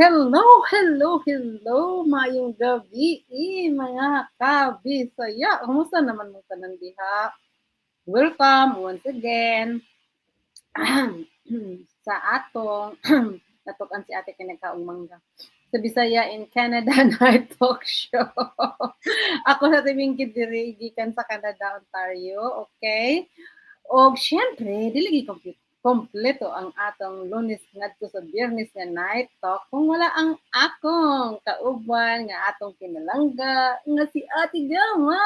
Hello, hello, hello, mayong gabi, mga kabisaya. Kumusta naman mo tanan diha? Welcome once again sa atong natukan si ate kinagkaong mangga sa Bisaya in Canada Night Talk Show. Ako sa Tibingkid diri gikan sa Canada, Ontario, okay? O syempre, dili kompleto ang atong Lunes ngadto sa Biyernes nga night talk kung wala ang akong kauban nga atong kinalangga nga si Ate Gama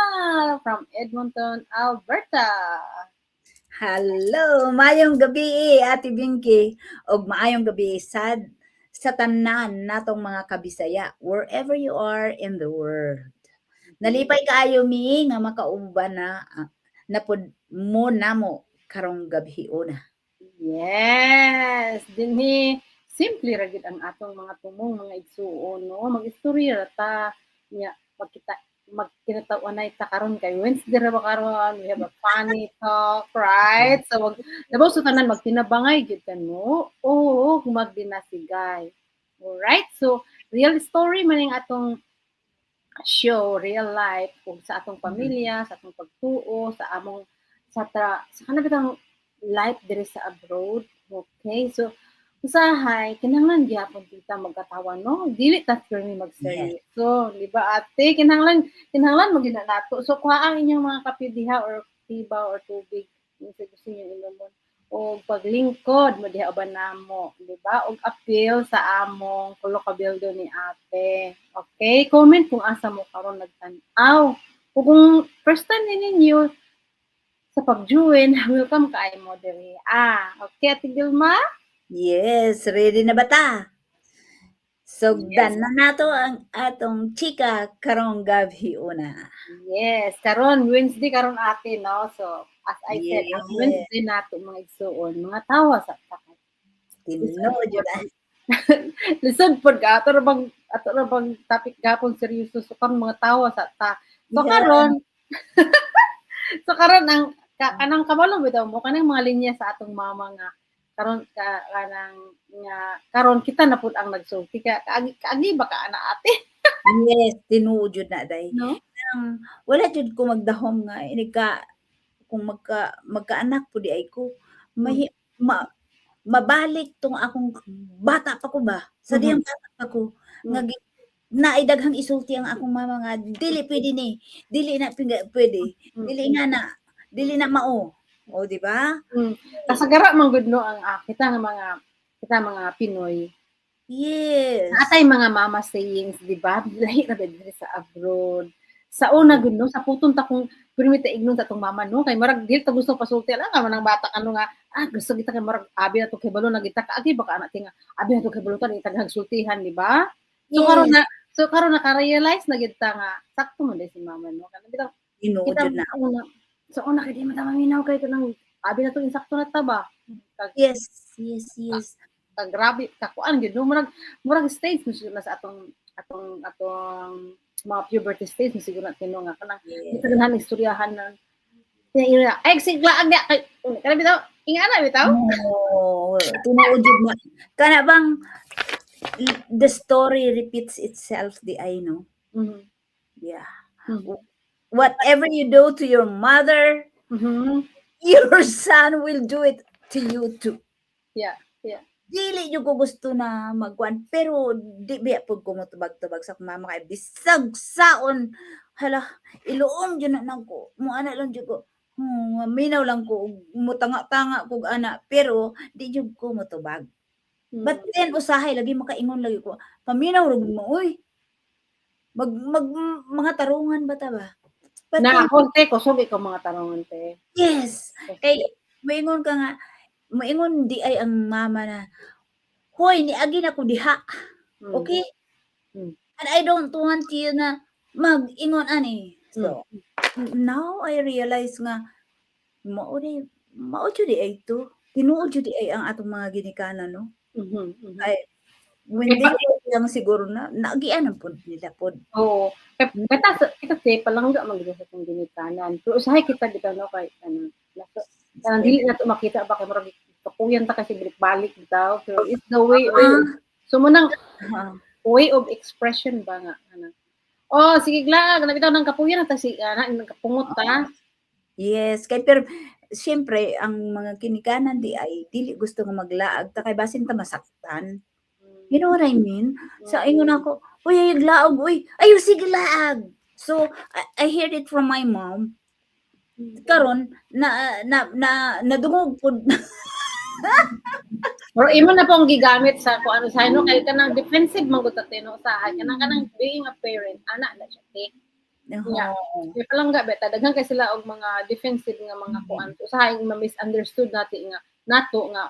from Edmonton, Alberta. Hello, maayong gabi Ate Binky ug maayong gabi sad sa tanan natong mga kabisaya wherever you are in the world. Nalipay kaayo mi nga makauban na pud mo namo karong gabi una. Yes, dinhi simple ra gid ang atong mga tumong mga igsuon no, mag-istorya ra ta nya magkinatawanay ta karon kay Wednesday ra ba karon, we have a funny talk, right? So labaw sa tanan magtinabangay gid kan mo. Oo, magdinasigay. Alright, so real story man ang atong show, real life kung sa atong pamilya, sa atong pagtuo, sa among sa kanang bitang life diri sa abroad. Okay, so usahay kinahanglan gyapon kita magkatawa no, dili ta kami magseryoso, di ba ate? Kinahanglan magina nato. So kuha ang inyong mga kape diha or tiba or tubig kung gusto niyo inomon o paglingkod mo diha uban namo, di ba? Og appeal sa among Kolokabildo ni ate. Okay, comment kung asa mo karon nagtan-aw. Kung first time ninyo sa pag-join, welcome kaayo mo diri. Okay, Ate Gilma? Yes, ready na ba ta? Sugdan Yes. na nato ang atong chika karong gabi una. Yes, karon Wednesday karon ate no. So as I said, ang Yes, Wednesday nato mga igsuon, mga tawa sa takay. tinuod yun Lisod pod ka ato ra bang topic gapon seryoso so karon mga tawa sa ta. So Yeah. karon ang kanang kabalo bitaw mo kanang mga linya sa atong mama nga karon kanang nga karon kita na pud ang nagsulti kaagi ba ka ana ate? Yes, tinuod yun na day. No? Wala jud ko magdahom nga ini ka kung magkaanak po di ay ko mahi, ma, mabalik tong akong bata pa ko ba sa diyang bata pa ko nga naay daghang isulti ang akong mama nga dili pwede ni dili na pwede dili na mao o di ba? Kasagara man gud no ang kita mga Pinoy. Yes. Atay mga mama sayings, di ba? Lahi ra diri sa abroad. Sa una gud no, sa puton ta kung permit ignon sa tong mama no, kay marag dili ta gusto pasulti ala ka man ang bata ano nga, gusto kita kay marag abi na to kay balo na kita kaagi baka anak tinga abi na to kay balo ta ni taghag sultihan, di ba? Yes. So karon naka-realize na gid ta nga sakto man si mama no. Kana bitaw Tinuod kita yun na. sa una kay di man ta maminaw kay kanang abi na to insakto na ta ba? Yes, yes, yes. Grabe kakuan gid no murag stage mo siguro sa atong mga puberty stage mo siguro na tino nga kanang dito ganahan istoryahan na ira ay sigla agya kay kana bitaw ingana bitaw Tinuod yun na. Kana bang the story repeats itself di ay no? Yeah. Whatever you do to your mother, your son will do it to you too. Yeah. Dili nyo ko gusto na magkuan pero di biya pud ko motubag-tubag sa mama kay bisag saon hala iluom jud na nako mo ana lang jud ko minaw lang ko mutanga-tanga kog ana pero di jud ko motubag. But then usahay lagi makaingon lagi ko paminaw rog mo oy mag mga tarungan ba ta ba? Na konte ko sugi ko mga tarungan te. Yes. Kay moingon ka nga moingon di ay ang mama na hoy niagi na ko diha. Okay? And I don't want you na mag-ingon ani. So, now I realize nga mao jud ay to. Tinuod jud ay ang atong mga ginikanan no. Ay when they lang siguro na nagianan pud nila pud. Oo. Kita palangga man gid sa atong ginikanan. Pero usahay kita bitaw no kay kanang dili na to makita ba kay murag kapuyan ta kasi balik-balik bitaw. Pero it's the way So munang Oo. way of expression ba nga ana. Oh, sige glag nabitaw ng kapuyan ta si ana nagkapungot ta. Yes, kay pero siyempre ang mga kinikanan di ay dili gusto nga maglaag ta kay basin ta masaktan. You know what I mean? So ingon ako, "Uy, ayog laog, uy, ayaw sige laag." So I heard it from my mom. Karon nadungog pud Or imo na pong gigamit sa kung ano sa ano kay kanang defensive man gud tino sa kanang being a parent ana na siya te. Nya, Oo. kay palangga beta daghan kay sila og mga defensive nga mga kuan. Usahay ma-misunderstood nati nga nato nga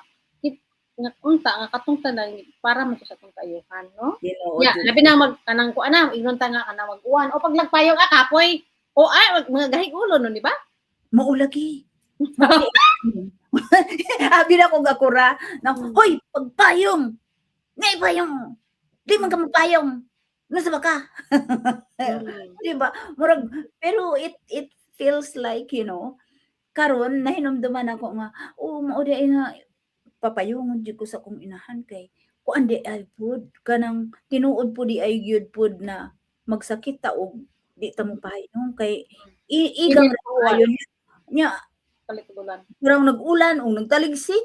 nga unta nga katong tanan para man sa atong kayuhan, no? Tinuod Ya, jud. labi na mag kanang kuan na ingon ta nga kanang mag-uwan o pag nagpayong kapoy. O ay mga gahig ulo no, di ba? Mao lagi. Abi na kog akura na, "Hoy, pagpayong, ngay payong, di man ka magpayong, nasa ba ka?" Di ba? Murag pero it feels like, you know, karon nahinumduman ako nga, "Oo, mao di ay nga papayungon jud ko sa akong inahan kay kuan di ay pud kanang tinuod pud di ay gyud pud na magsakit ta og di ta mopayong kay igang ra kayo nya Kalitugulan. parang nag-ulan o nagtaligsik."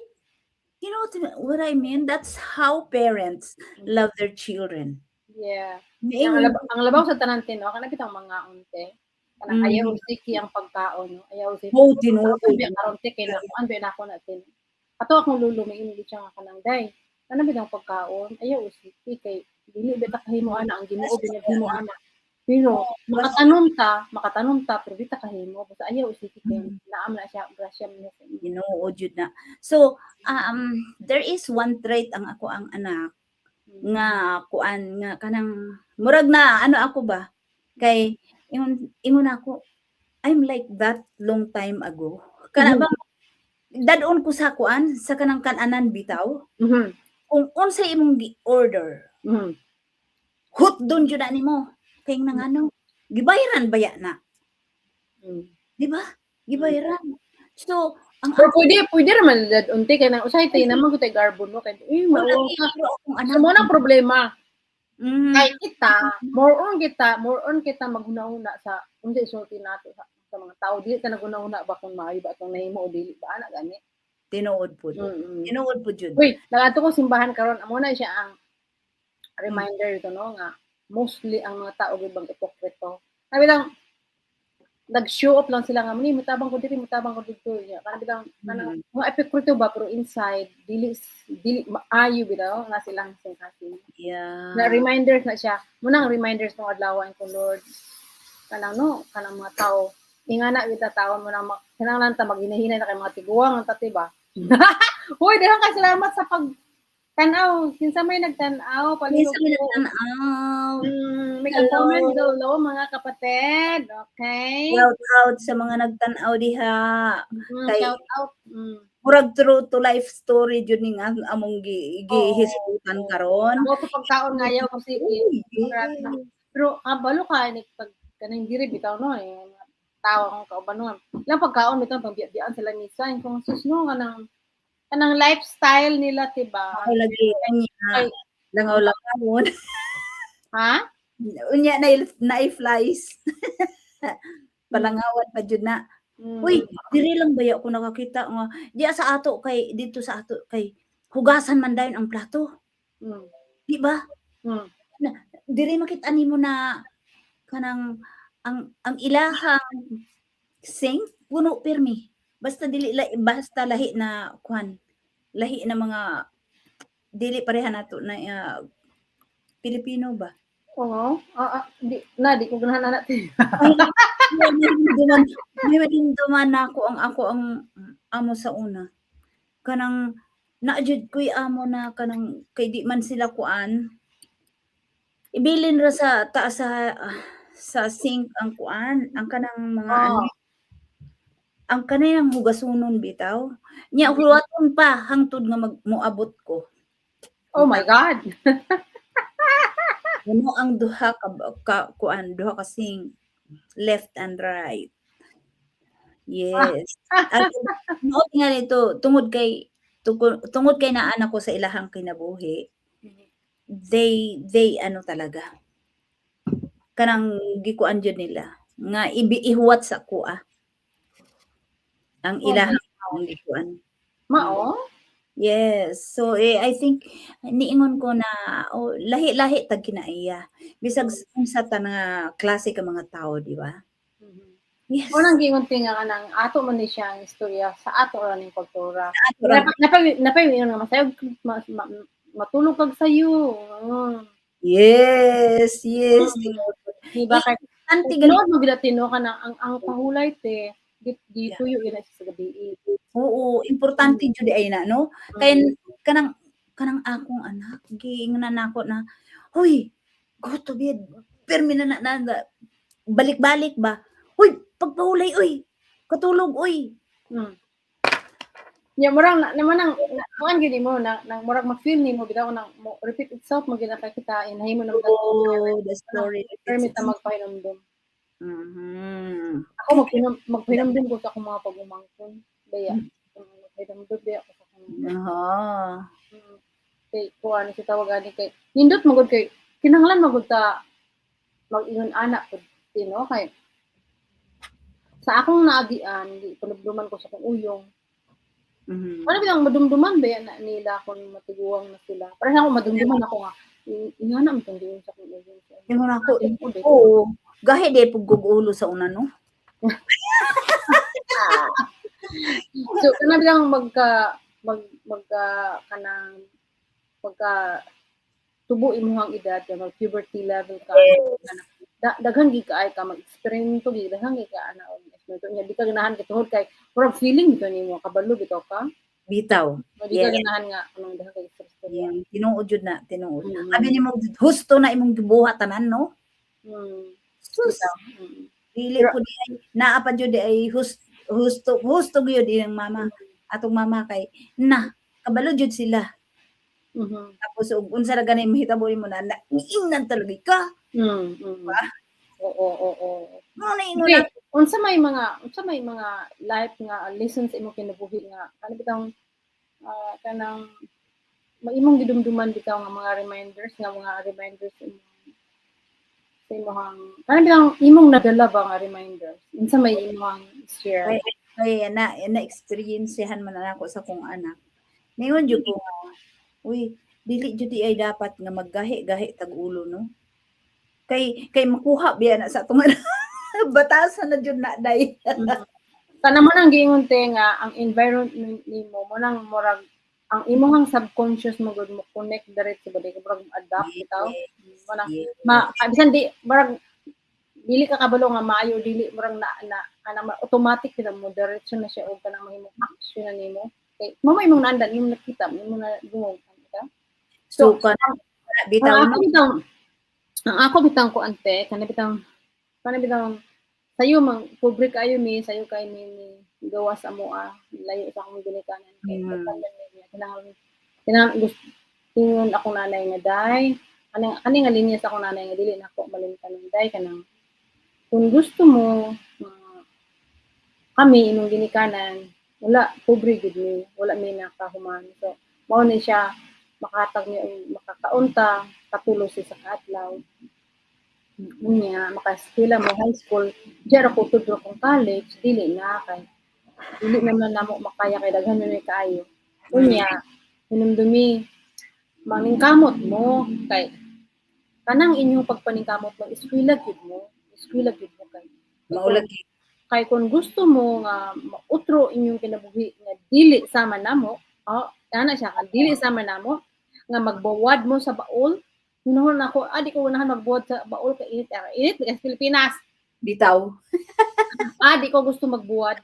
You know what I mean? That's how parents love their children. Yeah. Maingon Ang labaw sa tanan tino kana bitang mga unte. Kanang ayaw usiki ang pagkaon, no? Ayaw usiki. oh, tinuod. Karon te kay na kuan ba nako natin. Ato akong lulo may inili siya nga kanang day. Kana bitang pagkaon, ayaw usiki kay dili beta kahimo ana ang Ginoo binaghimo ana. Pero makatanom ta pero di ta kahimo basta ayaw usiki kay naam na siya grasya niya sa inyo. Ginoo jud na. So, there is one trait ang ako ang anak nga kuan nga kanang murag na ano ako ba kay ingon ako I'm like that long time ago. Kana ba dadon ko sa kuan sa kanang kan-anan bitaw Mhm. kung unsay imong gi-order Mhm. hutdon jud na nimo kay nang ano gibayaran baya na, Mm. di ba? Gibayaran. So, ang Pero pwede raman dad unti kay nang usahay tay naman gud tay garbo no kay wala mao gihiro akong so anak. mo na problema. Mm. Kay kita, more on kita maghuna-huna sa unsa isulti nato sa mga tao. Dili ka naghuna-huna ba kung maayo ba itong nahimo o dili ba ana gani. Tinuod pud. Mm. Tinuod pud jud. Uy, nagaadto ko simbahan karon amo na siya ang reminder ito no nga mostly ang mga tao gid bang ipokrito. Sabi lang nag-show up lang sila nga muni mutabang ko dito niya. Kana bilang kanang mga ipokrito ba pero inside dili maayo bitaw na silang singkasin. Yeah. Na reminders na siya. Munang reminders ng adlawan ko Lord. Kanang no, kanang mga tao. Ingana kita tawon mo na kinahanglan ta maghinahinay na kay mga tiguang ang tati ba. Hoy, daghang ka salamat sa pag tanaw. Kinsa may nagtanaw, Yes, palihog kami ko. nagtanaw. May Hello. comment hello mga kapatid. Okay? Shout out sa mga nagtanaw diha. Kay Shout out. murag true to life story jud ning ang among gihisgutan karon. Ako sa pagkaon nga ayaw ko sige. Pero balo ka ni pag kanang diri bitaw no eh tao akong kauban no. Ilang pagkaon bitaw pagbiyan sila misa kung sus no kanang lifestyle nila tiba. Ako lagi kanya langaw-langawon. Ha? Unya na flies. Palangawan pa jud na. Uy, diri lang baya ko nakakita nga diya sa ato kay dito sa ato kay hugasan man dayon ang plato. Di ba? Na, diri makita nimo na kanang ang ilahang sink puno pirmi. Basta dili basta lahi na kuan. Lahi na mga dili pareha nato na Pilipino ba? Oo. Di ko ganahan na natin. May madumduman ako ang amo sa una. Kanang naajud ko'y amo na kanang kay di man sila kuan. Ibilin ra sa taas sa sink ang kuan, ang kanang mga ano. Ang kanang hugasunon bitaw. Nya huwaton pa hangtod nga moabot ko. Oh my God. Ano ang duha ka sink left and right. Yes. At nood nga nito tungod kay naa na ko sa ilahang kinabuhi. they ano talaga kanang gikuan jud nila nga ihuwat sa kuha ang Oh, ilahang gikuan. mao? Yes. So, I think niingon ko na lahi-lahi tag kinaiya. Bisag unsa ta nga klase ka mga tao, di ba? Yes. Unang giingon nga kanang ato man ni siya ang istorya sa ato ra ning kultura. Ato ra. Napay nga masayog matulog kag sayo. Yes, yes. Diba kay Anti tinuod mo gid tino ka na ang pahulay te gituyo gid sa gabi. Oo, importante jud ay na no. Kay kanang akong anak giingnan nako na, "Hoy, go to bed. Pirmi na balik-balik ba? Hoy, pagpahulay oy. Katulog oy." Ya murang naman ang kuan gid mo na murag ma-feel nimo bitaw nang repeat itself mo gid nakakita inahimo na the story permit ta magpahinomdom. Ako magpahinomdom ko sa akong mga pag-umangkon. Daya magpahinomdom daya ako sa akong kay kuan si tawag ani kay nindot magud kay kinahanglan magud ta mag-ingon anak pud no kay sa akong naagian di panumduman ko sa akong uyong. Ano bilang madumduman ba yan nila kung matiguang na sila? Parang ako madumduman ako nga. Ingana mo itong diyon sa akong uyong. Ingon ako, oo. Gahi di pugog ulo sa una no. So kana bilang magka tubo imong edad mag puberty level ka. Daghan gid kaay ka mag-experiment gid daghan gid ka ana og ito nya di ka ganahan kituhod kay murag feeling bitaw nimo kabalo bitaw ka. Bitaw. Di ka ganahan nga anong daghan kay stress. Tinuod jud na, tinuod. Abi nimo husto na imong gibuhat tanan no? Sus. Dili po di ay naa pa jud ay husto gyud iyang mama. Atong mama kay na kabalo jud sila. Tapos unsa ra gani mahitabo mo na ingnan talaga ka. Diba? Oo. Mo na ingon unsa may mga life nga lessons imong kinabuhi nga ano bitang kanang maimong gidumduman bitaw nga mga reminders sa imong kanang bitang imong nadala ba nga reminders unsa may imong share ay na experiencehan man nako sa kong anak ningon jud ko uy dili jud ay dapat nga maggahi-gahi tag ulo no kay makuha biya na sa atong batasan na jud na day. Kana mo nang giingon te nga ang environment nimo mo nang murag ang imong subconscious mo gud mo connect diretso ba ka murag adapt bitaw mo nang bisan di murag dili ka kabalo nga maayo dili murag na kanang automatic na mo diretso na siya og kanang mahimong action na nimo kay mo may imong naandan imong nakita imong na gumog ka so bitaw ang ako bitang ko ante kana bitang sayo mang pobre kayo mi sayo kay ni gawas amo layo sa akong ginikanan kay kinahanglan gusto tingon ako nanay nga day kani nga linya sa akong nanay nga dili nako malimtan ng day kanang kung gusto mo kami imong ginikanan wala pobre gud mi wala mi nakahuman so mao ni siya makatag niya makakaunta katulog sa kaadlaw niya makaskila mo high school diyan ako tudlo kong college dili na kay dili naman namo makaya kay daghan mi kaayo unya hinumdumi maningkamot mo kay kanang inyong pagpaningkamot mo eskwela gyud mo kay maulag kay kung gusto mo nga mautro inyong kinabuhi nga dili sama namo ana siya dili sama namo nga magbuwad mo sa baul hinahon ako di ko unahan magbuwad sa baul kay init sa Pilipinas bitaw di ko gusto magbuwad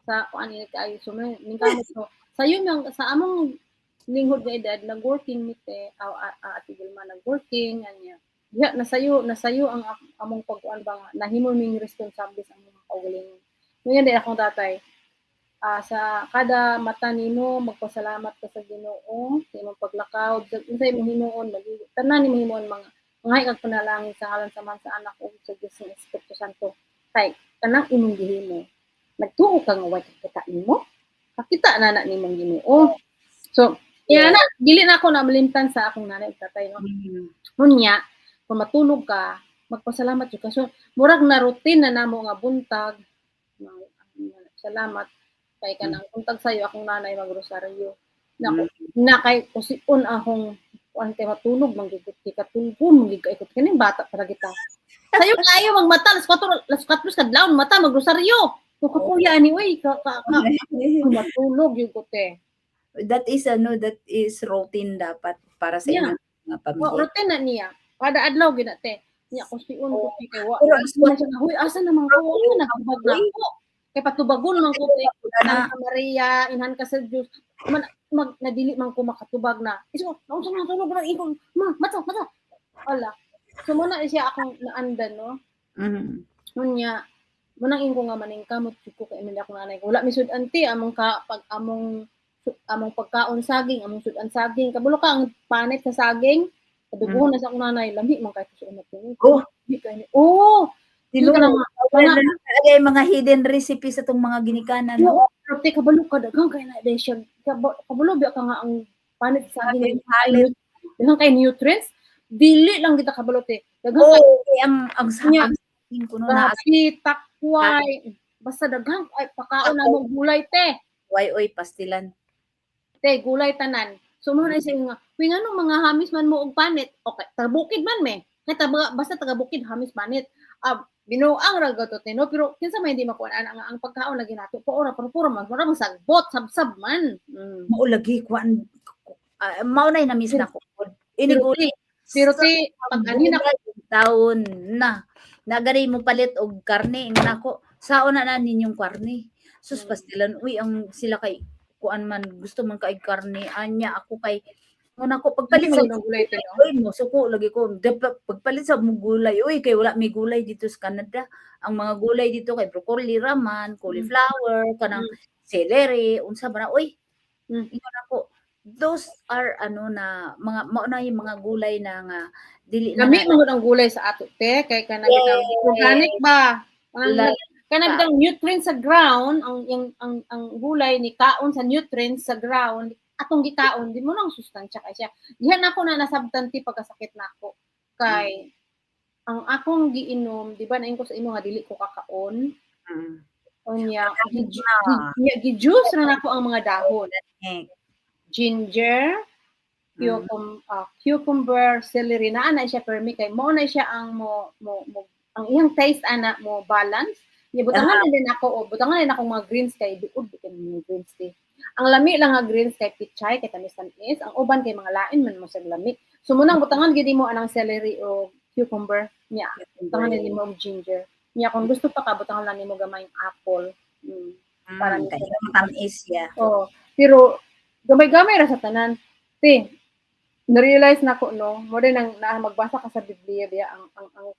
sa kuan init kaayo so ningkamot mo sayo sa among linghod nga edad nag-working mite ati Gilma nag-working anya diha nasayo ang among pagkuan ba nga nahimo ming responsable sa among kaugalingon ngayon di akong tatay sa kada mata nimo magpasalamat ka sa Ginoo sa imong paglakaw unsay imong himuon tanan nimong himuon mga kag panalangin sa ngalan sa man sa anak ug sa Dios nga Espiritu Santo kay kanang imong gihimo nagtuo ka nga way kita nimo kakita na nimong Ginoo so Yeah, na dili na ako na malimtan sa akong nanay ug tatay no. Unya, kung matulog ka, magpasalamat jud ka. So, murag na routine na namo nga buntag. Salamat kay kanang buntag sayo akong nanay magrosaryo. Na kay kusion akong kuan kay matulog manggigit katulgon manggigit ikot kaning bata para kita. Sayo kayo magmata las 4 kadlawon mata magrosaryo. Kung kakuya ni uy matulog yung kote. That is routine dapat para sa Yeah. inyong mga Oh, pamilya. routine na niya. Kada adlaw gyud te. Nya kusion ko kay wa. Pero Huy asa naman ko nagtubag na ako. Kay patubagon man ko kay Santa Maria inhan ka sa Dios. Mag nadili man ko makatubag na. Iso, naunsa man tulog na ikon. Mata. Ala. So muna siya akong naandan no. Unya munang ingo nga maning kamot ko kay Emilia akong nanay. Wala misud anti among among pagkaon saging, among sudan saging. Kabulo ka ang panit sa saging. Kaduguhon na sa akong nanay, lami man kahit sa unat ko. Oh, oh, Dilo na mga hidden recipe sa tong mga ginikanan. No, pero kabalo ka dagang kay na day siya. Kabalo biya ka nga ang panit sa saging. Dagang kay nutrients. Dili lang kita kabalo te. Dagang kay ang saging kuno na takway. Basta dagang ay pakaon na mo gulay te. Oy pastilan. Te, gulay tanan. So mo na siya nga, "Wi ngano mga hamis man mo og panit?" Okay, taga-bukid man me. Kay basta taga-bukid hamis panit. Binuang ra gato te no, pero kinsa may hindi makuan ang pagkaon lagi nato. Puro man, mura man sagbot, sabsab man. Mao lagi kuan. Mao nay na miss na ko. Ini gulay. Pero te pag anina taon na nagari mo palit og karne nako. Saon na ninyong karne. Sus pastilan uy ang sila kay kuan man gusto man kay karne anya ako kay una ko pagpalit sa gulay te no. Uy mo suko lagi ko pagpalit sa gulay uy kay wala may gulay dito sa Canada. Ang mga gulay dito kay broccoli raman, cauliflower, kanang celery, unsa ba na uy. Ingon ako those are na mga mao na yung mga gulay na nga dili na lami man ang gulay sa ato te kay kanang organic ba. Kanang bitang nutrients sa ground, ang gulay ni kaon sa nutrients sa ground, atong gikaon di mo nang sustansya kay siya. Dihan ako na nasabtan ti pagkasakit nako. Kay ang akong giinom, di ba nain ko sa imo nga dili ko kakaon. Unya, gi-juice na nako ang mga dahon. Ginger, cucumber, celery na ana siya permi kay mo na siya ang ang iyang taste ana mo balance. Butangan din ako butangan din ako mga greens kay duod bitin mga greens kay. Ang lami lang nga greens kay pichay kay tamis-tamis, ang uban kay mga lain man mo sa lami. So munang butangan gid mo anang celery o cucumber niya. Butangan din mo og ginger. Niya kung gusto pa ka butangan lang nimo gamay apple. Para kay tamis ya. Oh, pero gamay-gamay ra sa tanan. Na-realize nako no, mo din nang magbasa ka sa Biblia biya ang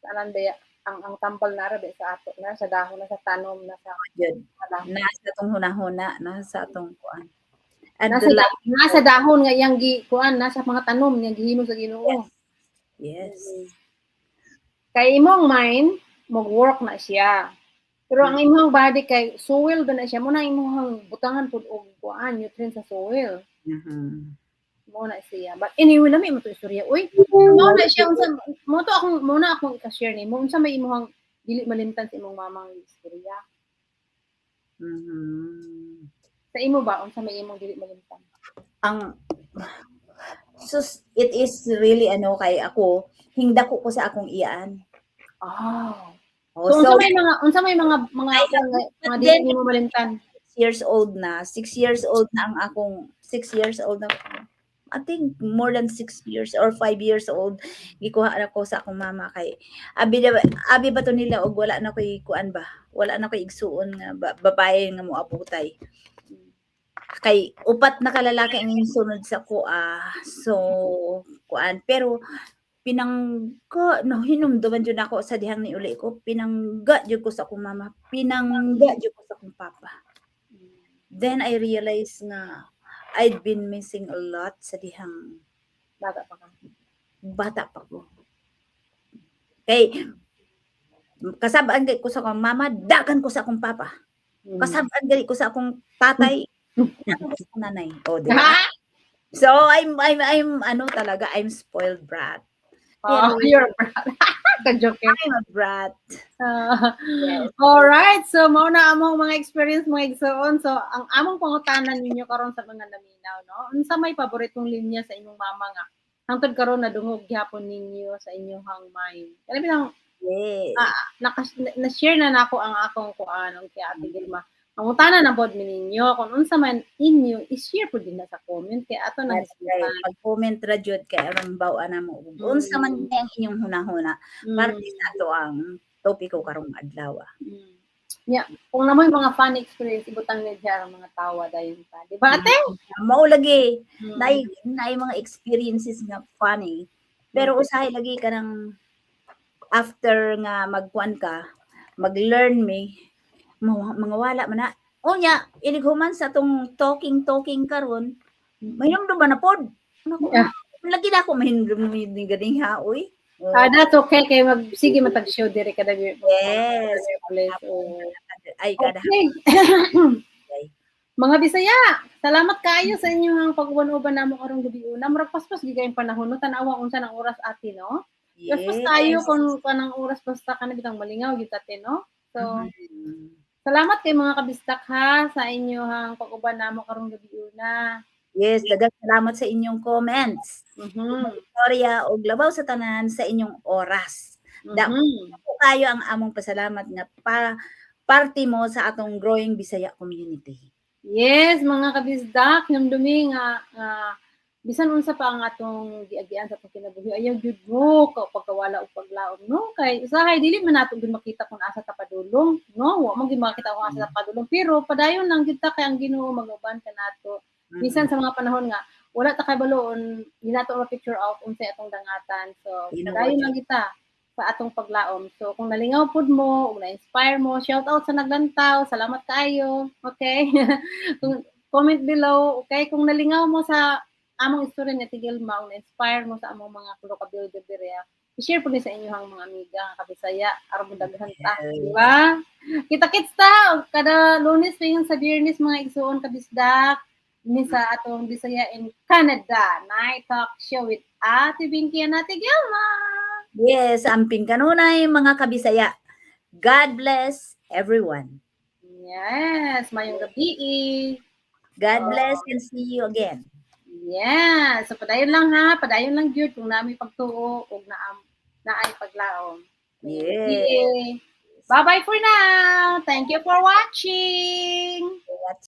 tanan biya ang tambal na ra sa ato na sa dahon na sa tanom na sa nasa tong hunahuna nasa atong kuan nasa dahon nga yang kuan nasa mga tanom nga gihimo sa Ginoo. Yes. Kay imong mind mag-work na siya. Pero ang imong body kay soil ba na siya mo na imong butangan pud og kuan nutrients sa soil. Mo na siya. But anyway, lami mo to istorya. Uy, mo na siya unsa mo to akong i-share ni mo unsa may imong dili malimtan sa imong mamang istorya. Sa imo ba unsa may imong dili malimtan? So it is really kay ako hingda ko sa akong iyaan. So unsa may mga dili mo malimtan? 6 years old na ang akong 6 years old na I think more than 6 years or 5 years old gikuha na ko sa akong mama kay abi ba to nila og wala na koy kuan ba wala na koy igsuon nga babae nga moaputay kay upat na kalalaki ang sunod sa so kuan pero pinangga no hinumduman jud ako sa dihang ni uli ko pinangga jud ko sa akong mama pinangga jud ko sa akong papa. Then I realized na I'd been missing a lot sa dihang bata pa ko. Kay kasabaan ko sa akong mama, dagan ko sa akong papa. Kasabaan gali ko sa akong tatay, nanay. O, di ba? So I'm ano talaga, I'm spoiled brat. Pero You're a brat. Ka-joke. I'm a brat. Yes. Alright, so mao na among mga experience mga igsoon. So ang among pangutanan ninyo karon sa mga naminaw, no? Unsa may paboritong linya sa inyong mama nga hangtod karon nadungog gyapon ninyo sa inyong mind? Kani bitang Yes. na-share na nako ang akong kuan kay Ate Gilma. Pangutanan na bod mi ninyo kung unsa man inyo i-share po din na sa comment kay ato na That's right. Pag-comment ra jud kay aron bawa na mo. Unsa man ang inyong hunahuna para sa ato ang topiko karong adlaw. Yeah, kung namoy mga funny experience ibutang ni diha ang mga tawa dayon pa. Di ba ate? Mao lagi nay mga experiences nga funny. Pero usahay lagi ka ng after nga magkuan ka, mag-learn me mga wala man na. Unya, inighuman sa tong talking karon, mahimdum ba na pod? Lagi na ako mahimdum ni ganing ha, uy. That's okay kay sige matag show dire kada yes. Ay kada. Okay. Mga Bisaya, salamat kaayo sa inyong pag-uban-uban namo karong gabi una. Murag paspas gigay panahon no tan-awa unsa nang oras ati no. Yes. Paspas tayo kung kanang oras basta kana bitang malingaw gyud ate no. So salamat kay mga kabistak ha sa inyong pag-uban namo karong gabi una. Yes, daghang salamat sa inyong comments. Victoria og labaw sa tanan sa inyong oras. Dako kayo ang among pasalamat nga parte mo sa atong growing Bisaya community. Yes, mga kabisdak, namdumi nga bisan unsa pa ang atong giagian sa atong kinabuhi ayaw gyud mo pagkawala og paglaom no kay usahay dili man nato gyud makita kung asa ta padulong no wa man gyud makita kung asa ta padulong pero padayon lang gyud ta kay ang Ginoo mag-uban kanato. Bisan sa mga panahon nga wala ta kay baloon di nato ma-picture out unsay atong dangatan so padayon lang kita sa atong paglaom so kung nalingaw pud mo ug na-inspire mo shout out sa naglantaw salamat kaayo okay comment below okay kung nalingaw mo sa among istorya ni Ate Gilma ug na-inspire mo sa among mga Kulo-Kabildo dire i-share po ni sa inyong mga amiga kabisaya aron daghan ta di ba kita-kits ta kada Lunes ring sa Biyernes mga igsuon kabisdak ni sa atong Bisaya in Canada Night Talk Show with Ate Binky and Ate Gilma. Yes, amping kanunay mga kabisaya. God bless everyone. Yes, mayong gabi. God bless and see you again. Yes, so padayon lang ha, padayon lang gyud kung nami pagtuo ug naay paglaom. Yes. Bye-bye for now. Thank you for watching.